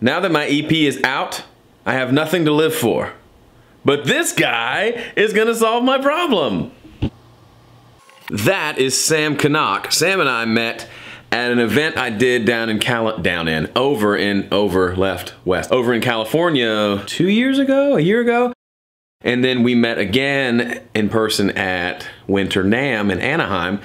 Now that my EP is out, I have nothing to live for. But this guy is gonna solve my problem. That is Sam Canuck. Sam and I met at an event I did over in California 2 years ago, a year ago. And then we met again in person at Winter NAMM in Anaheim.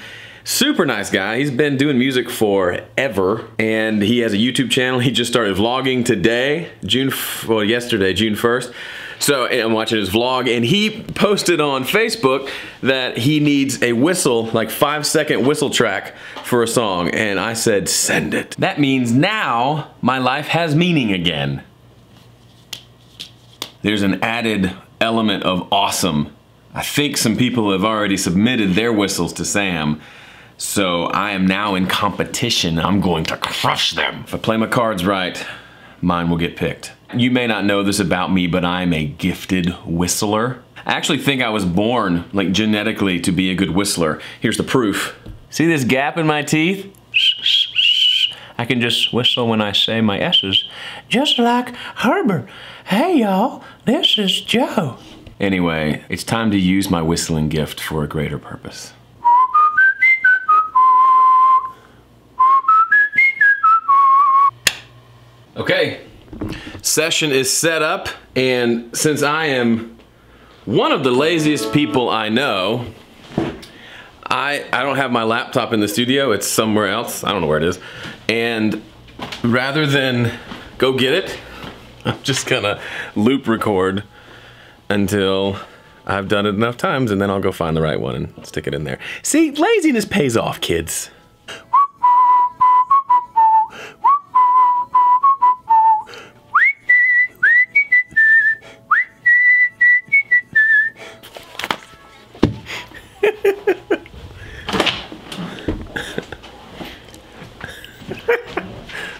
Super nice guy. He's been doing music forever, and he has a YouTube channel. He just started vlogging today, yesterday, June 1st. So I'm watching his vlog, and he posted on Facebook that he needs a whistle, like 5-second whistle track for a song, and I said, send it. That means now my life has meaning again. There's an added element of awesome. I think some people have already submitted their whistles to Sam, so I am now in competition. I'm going to crush them. If I play my cards right, mine will get picked. You may not know this about me, but I'm a gifted whistler. I actually think I was born, like, genetically to be a good whistler. Here's the proof. See this gap in my teeth? I can just whistle when I say my S's, just like Herbert. Hey y'all, this is Joe. Anyway, it's time to use my whistling gift for a greater purpose. Okay, session is set up, and since I am one of the laziest people I know, I don't have my laptop in the studio, it's somewhere else, I don't know where it is, and rather than go get it, I'm just gonna loop record until I've done it enough times, and then I'll go find the right one and stick it in there. See, laziness pays off, kids.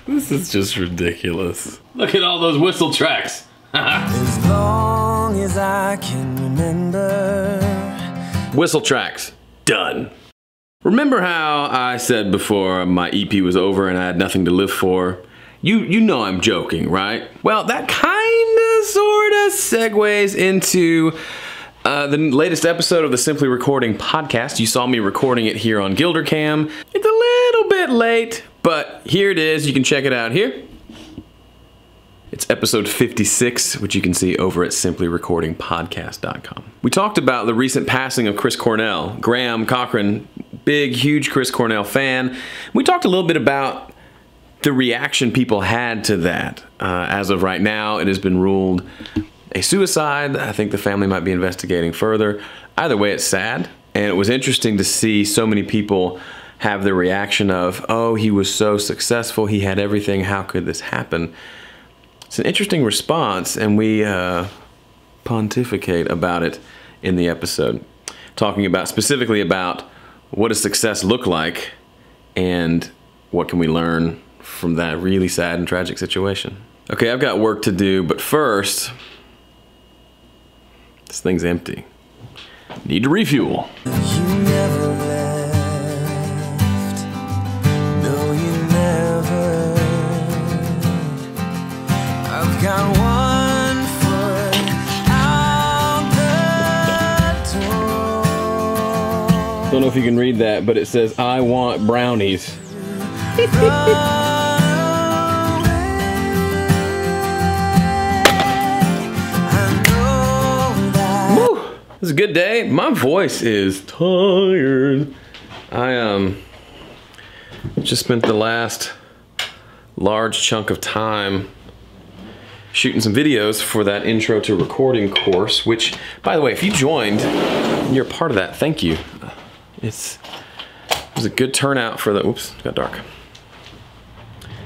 This is just ridiculous. Look at all those whistle tracks. As long as I can remember. Whistle tracks, done. Remember how I said before my EP was over and I had nothing to live for? You know I'm joking, right? Well, that kinda sorta segues into the latest episode of the Simply Recording podcast. You saw me recording it here on GilderCam. It's a little bit late, but here it is. You can check it out here. It's episode 56, which you can see over at simplyrecordingpodcast.com. We talked about the recent passing of Chris Cornell. Graham Cochran, big, huge Chris Cornell fan. We talked a little bit about the reaction people had to that. As of right now, it has been ruled a suicide. I think the family might be investigating further. Either way, it's sad. And it was interesting to see so many people have the reaction of, oh, he was so successful, he had everything, how could this happen? It's an interesting response, and we pontificate about it in the episode, talking about specifically about what does success look like and what can we learn from that really sad and tragic situation. Okay, I've got work to do, but first, this thing's empty. Need to refuel. You never left. No, you never. I've got one foot out the door. Don't know if you can read that, but it says, I want brownies. It's a good day. My voice is tired. I just spent the last large chunk of time shooting some videos for that intro to recording course, which, by the way, if you joined, you're part of that, thank you. It was a good turnout for the, oops, it got dark.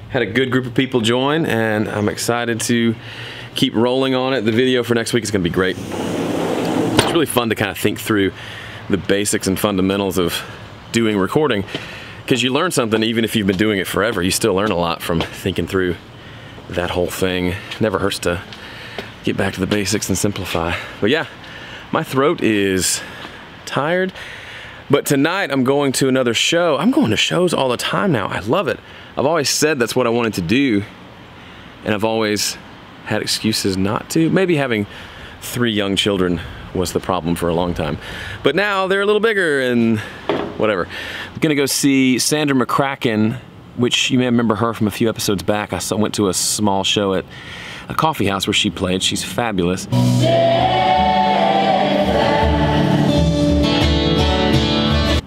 Had a good group of people join, and I'm excited to keep rolling on it. The video for next week is gonna be great. It's really fun to kind of think through the basics and fundamentals of doing recording, because you learn something even if you've been doing it forever. You still learn a lot from thinking through that whole thing. Never hurts to get back to the basics and simplify. But yeah, my throat is tired, but tonight I'm going to another show. I'm going to shows all the time now. I love it. I've always said that's what I wanted to do, and I've always had excuses not to. Maybe having 3 young children was the problem for a long time. But now they're a little bigger and whatever. I'm gonna go see Sandra McCracken, which you may remember her from a few episodes back. I went to a small show at a coffee house where she played. She's fabulous.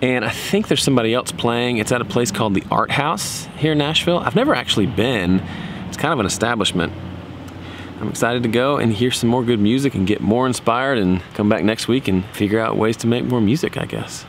And I think there's somebody else playing. It's at a place called the Art House here in Nashville. I've never actually been. It's kind of an establishment. I'm excited to go and hear some more good music and get more inspired and come back next week and figure out ways to make more music, I guess.